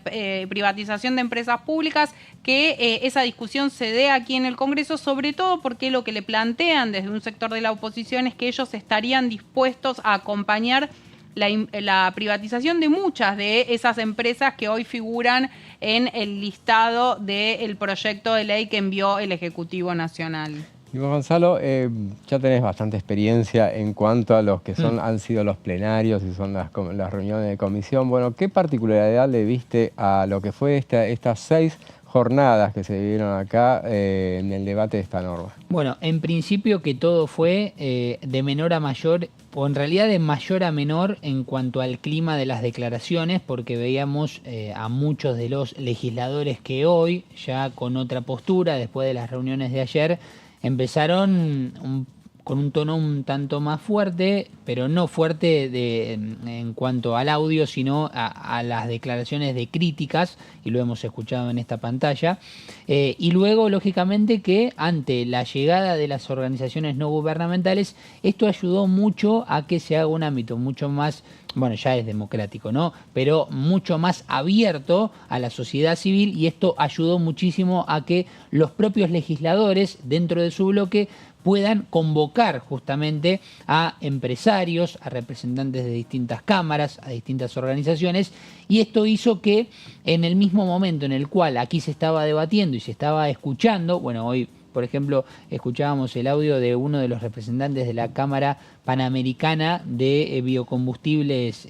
privatización de empresas públicas, que esa discusión se dé aquí en el Congreso, sobre todo porque lo que le plantean desde un sector de la oposición es que ellos estarían dispuestos a acompañar la privatización de muchas de esas empresas que hoy figuran en el listado del proyecto de ley que envió el Ejecutivo Nacional. Y vos, Gonzalo, ya tenés bastante experiencia en cuanto a los que han sido los plenarios y son las reuniones de comisión. Bueno, ¿qué particularidad le viste a lo que fue estas 6 jornadas que se vivieron acá en el debate de esta norma? Bueno, en principio que todo fue de menor a mayor, o en realidad de mayor a menor en cuanto al clima de las declaraciones, porque veíamos a muchos de los legisladores que hoy, ya con otra postura, después de las reuniones de ayer, empezaron con un tono un tanto más fuerte, pero no fuerte en cuanto al audio, sino a las declaraciones de críticas, y lo hemos escuchado en esta pantalla. Y luego, lógicamente, que ante la llegada de las organizaciones no gubernamentales, esto ayudó mucho a que se haga un ámbito mucho más, bueno, ya es democrático, ¿no?, pero mucho más abierto a la sociedad civil, y esto ayudó muchísimo a que los propios legisladores dentro de su bloque puedan convocar justamente a empresarios, a representantes de distintas cámaras, a distintas organizaciones, y esto hizo que en el mismo momento en el cual aquí se estaba debatiendo y se estaba escuchando, bueno, hoy por ejemplo escuchábamos el audio de uno de los representantes de la Cámara Panamericana de Biocombustibles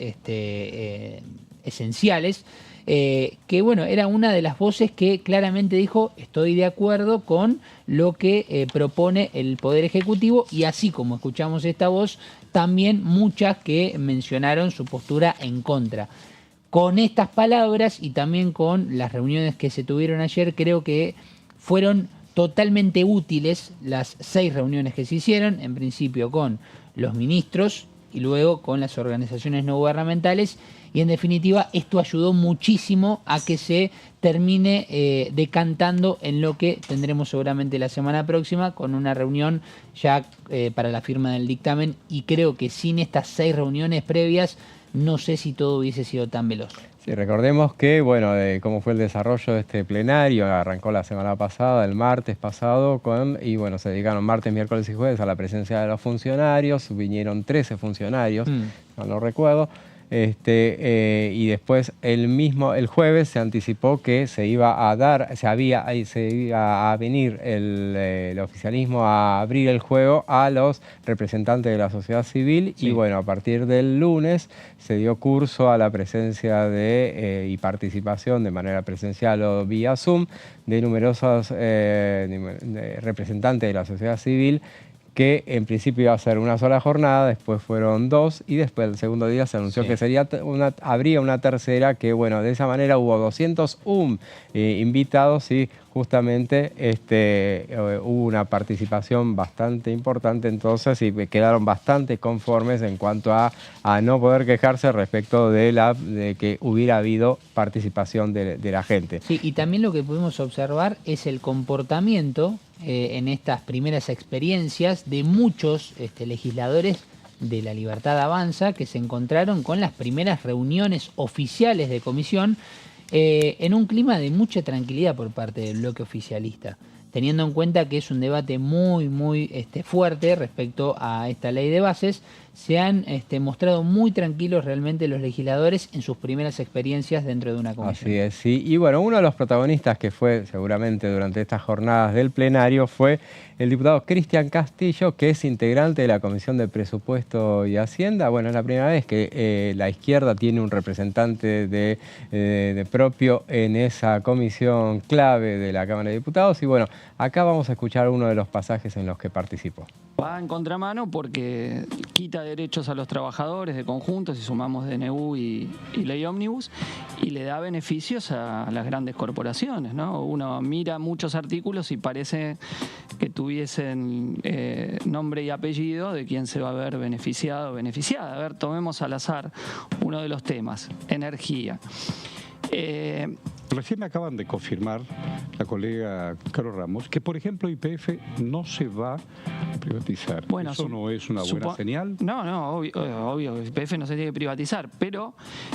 Esenciales, que bueno, era una de las voces que claramente dijo: estoy de acuerdo con lo que propone el Poder Ejecutivo, y así como escuchamos esta voz, también muchas que mencionaron su postura en contra. Con estas palabras y también con las reuniones que se tuvieron ayer, creo que fueron totalmente útiles las 6 reuniones que se hicieron, en principio con los ministros y luego con las organizaciones no gubernamentales, y en definitiva esto ayudó muchísimo a que se termine decantando en lo que tendremos seguramente la semana próxima, con una reunión ya para la firma del dictamen, y creo que sin estas 6 reuniones previas no sé si todo hubiese sido tan veloz. Sí, recordemos que, bueno, cómo fue el desarrollo de este plenario, arrancó la semana pasada, el martes pasado, y bueno, se dedicaron martes, miércoles y jueves a la presencia de los funcionarios, vinieron 13 funcionarios, no recuerdo, y después el jueves se anticipó que se iba a venir el oficialismo a abrir el juego a los representantes de la sociedad civil, y bueno, a partir del lunes se dio curso a la presencia y participación de manera presencial o vía Zoom de numerosos representantes de la sociedad civil, que en principio iba a ser una sola jornada, después fueron 2, y después el segundo día se anunció que habría una tercera, que bueno, de esa manera hubo 201 invitados, y justamente hubo una participación bastante importante entonces, y quedaron bastante conformes en cuanto a no poder quejarse respecto de que hubiera habido participación de la gente. Sí, y también lo que pudimos observar es el comportamiento en estas primeras experiencias de muchos legisladores de La Libertad Avanza, que se encontraron con las primeras reuniones oficiales de comisión en un clima de mucha tranquilidad por parte del bloque oficialista, teniendo en cuenta que es un debate muy fuerte respecto a esta ley de bases. Se han mostrado muy tranquilos realmente los legisladores en sus primeras experiencias dentro de una comisión. Así es, sí. Y bueno, uno de los protagonistas que fue seguramente durante estas jornadas del plenario fue el diputado Cristian Castillo, que es integrante de la Comisión de Presupuesto y Hacienda. Bueno, es la primera vez que la izquierda tiene un representante de propio en esa comisión clave de la Cámara de Diputados. Y bueno, acá vamos a escuchar uno de los pasajes en los que participó. va en contramano porque quita derechos a los trabajadores de conjunto, si sumamos DNU y ley ómnibus, y le da beneficios a las grandes corporaciones, ¿no? Uno mira muchos artículos y parece que tuviesen nombre y apellido de quién se va a ver beneficiado o beneficiada. A ver, tomemos al azar uno de los temas, energía. Recién me acaban de confirmar la colega Caro Ramos que, por ejemplo, YPF no se va a privatizar. Bueno, ¿eso no es una buena señal? No, obvio, YPF no se tiene que privatizar, pero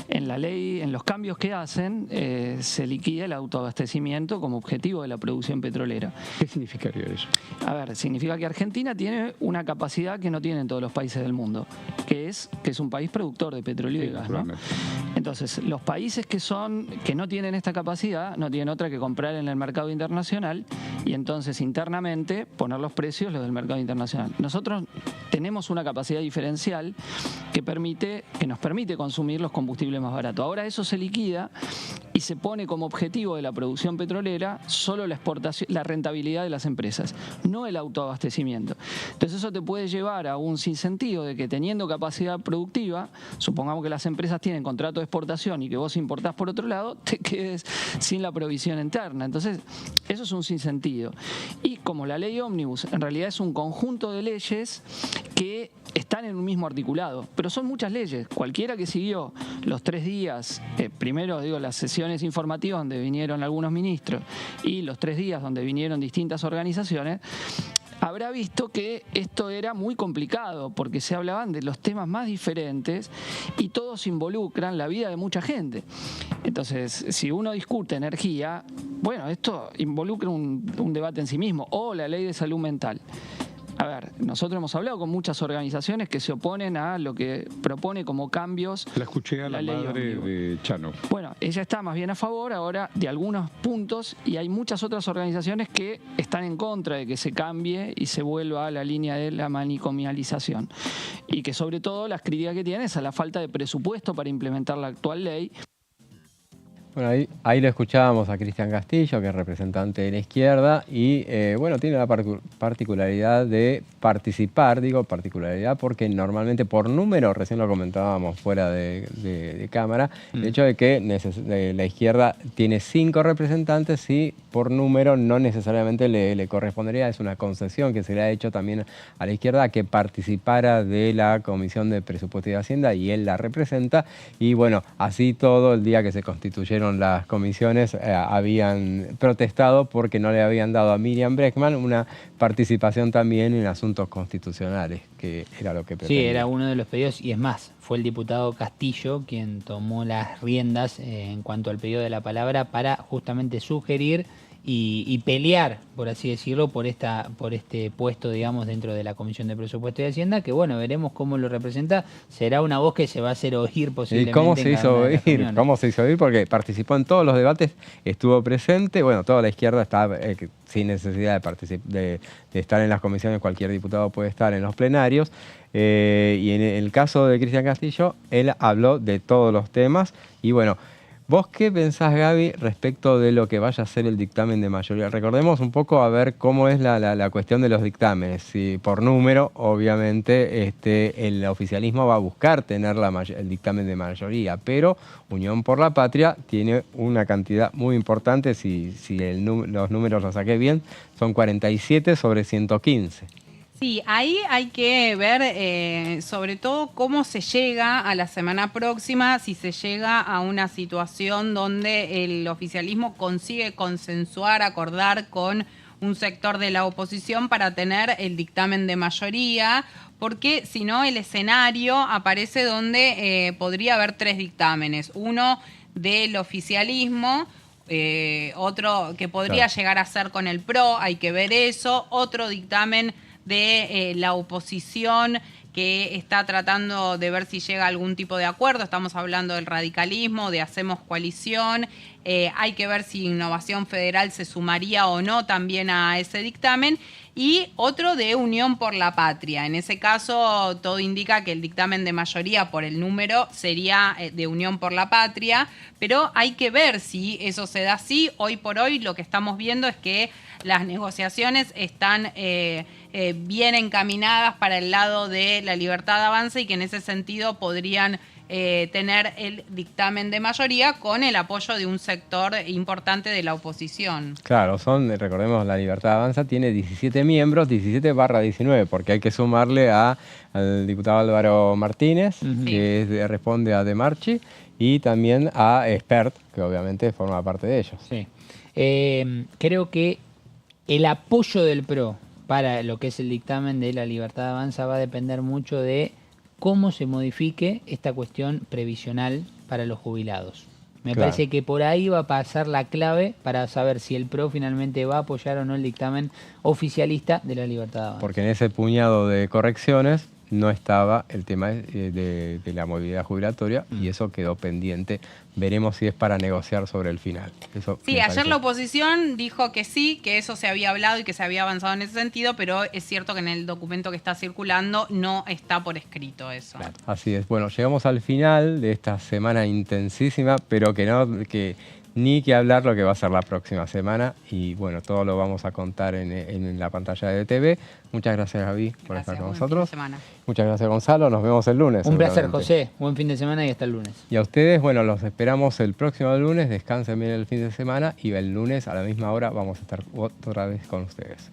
en la ley, en los cambios que hacen, se liquida el autoabastecimiento como objetivo de la producción petrolera. ¿Qué significaría eso? A ver, significa que Argentina tiene una capacidad que no tienen todos los países del mundo, que es un país productor de petróleo y gas, ¿no? Entonces, los países que no tienen esta capacidad no tienen otra que comprar en el mercado internacional y entonces internamente poner los precios los del mercado internacional. Nosotros tenemos una capacidad diferencial que nos permite consumir los combustibles más baratos. Ahora eso se liquida y se pone como objetivo de la producción petrolera solo la exportación, la rentabilidad de las empresas, no el autoabastecimiento. Entonces eso te puede llevar a un sinsentido de que teniendo capacidad productiva, supongamos que las empresas tienen contrato de exportación y que vos importás por otro lado, te quedes sin la provisión interna. Entonces eso es un sinsentido. Y como la ley ómnibus en realidad es un conjunto de leyes que están en un mismo articulado, pero son muchas leyes. Cualquiera que siguió los 3 días, primero las sesiones informativas donde vinieron algunos ministros y los 3 días donde vinieron distintas organizaciones, habrá visto que esto era muy complicado porque se hablaban de los temas más diferentes y todos involucran la vida de mucha gente. Entonces, si uno discute energía, bueno, esto involucra un debate en sí mismo, o la ley de salud mental. A ver, nosotros hemos hablado con muchas organizaciones que se oponen a lo que propone como cambios. La escuché a la madre de Chano. Bueno, ella está más bien a favor ahora de algunos puntos y hay muchas otras organizaciones que están en contra de que se cambie y se vuelva a la línea de la manicomialización. Y que sobre todo las críticas que tienen es a la falta de presupuesto para implementar la actual ley. Bueno, ahí lo escuchábamos a Cristian Castillo, que es representante de la izquierda, y bueno, tiene la particularidad de participar, digo particularidad porque normalmente por número, recién lo comentábamos fuera de cámara, el hecho de que la izquierda tiene 5 representantes y por número no necesariamente le correspondería, es una concesión que se le ha hecho también a la izquierda que participara de la Comisión de Presupuesto y de Hacienda y él la representa, y bueno, así todo el día que se constituyeron las comisiones habían protestado porque no le habían dado a Miriam Bregman una participación también en asuntos constitucionales, que era lo que pretendía. Sí, era uno de los pedidos y es más, fue el diputado Castillo quien tomó las riendas en cuanto al pedido de la palabra para justamente sugerir y pelear, por así decirlo, por este puesto, digamos, dentro de la Comisión de Presupuesto y Hacienda, que bueno, veremos cómo lo representa. Será una voz que se va a hacer oír posiblemente. ¿Y cómo se hizo oír? ¿Cómo se hizo oír? Porque participó en todos los debates, estuvo presente, bueno, toda la izquierda está sin necesidad de estar en las comisiones, cualquier diputado puede estar en los plenarios. Y en el caso de Cristian Castillo, él habló de todos los temas y bueno, ¿vos qué pensás, Gaby, respecto de lo que vaya a ser el dictamen de mayoría? Recordemos un poco a ver cómo es la cuestión de los dictámenes. Si por número, obviamente, el oficialismo va a buscar tener el dictamen de mayoría, pero Unión por la Patria tiene una cantidad muy importante, si los números los saqué bien, son 47 sobre 115. Sí, ahí hay que ver sobre todo cómo se llega a la semana próxima, si se llega a una situación donde el oficialismo consigue consensuar, acordar con un sector de la oposición para tener el dictamen de mayoría, porque si no el escenario aparece donde podría haber 3 dictámenes, uno del oficialismo, otro que podría llegar a ser con el PRO, hay que ver eso, otro dictamen de la oposición que está tratando de ver si llega a algún tipo de acuerdo. Estamos hablando del radicalismo, de Hacemos Coalición, Hay que ver si Innovación Federal se sumaría o no también a ese dictamen. Y otro de Unión por la Patria. En ese caso, todo indica que el dictamen de mayoría por el número sería de Unión por la Patria, pero hay que ver si eso se da así. Hoy por hoy lo que estamos viendo es que las negociaciones están bien encaminadas para el lado de La Libertad Avanza y que en ese sentido podrían tener el dictamen de mayoría con el apoyo de un sector importante de la oposición. Claro, recordemos, La Libertad Avanza tiene 17 miembros, 17/19, porque hay que sumarle al diputado Álvaro Martínez, que responde a De Marchi, y también a Espert, que obviamente forma parte de ellos. Sí. Creo que el apoyo del PRO para lo que es el dictamen de La Libertad Avanza va a depender mucho de cómo se modifique esta cuestión previsional para los jubilados. Me parece que por ahí va a pasar la clave para saber si el PRO finalmente va a apoyar o no el dictamen oficialista de La Libertad Avanza. Porque en ese puñado de correcciones no estaba el tema de la movilidad jubilatoria y eso quedó pendiente. Veremos si es para negociar sobre el final. Eso sí, ayer la oposición dijo que sí, que eso se había hablado y que se había avanzado en ese sentido, pero es cierto que en el documento que está circulando no está por escrito eso. Claro, así es. Bueno, llegamos al final de esta semana intensísima, pero ni que hablar lo que va a ser la próxima semana. Y bueno, todo lo vamos a contar en la pantalla de TV. Muchas gracias, Gaby, por estar con nosotros. Muchas gracias, Gonzalo. Nos vemos el lunes. Un placer, José. Buen fin de semana y hasta el lunes. Y a ustedes, bueno, los esperamos el próximo lunes. Descansen bien el fin de semana y el lunes a la misma hora vamos a estar otra vez con ustedes.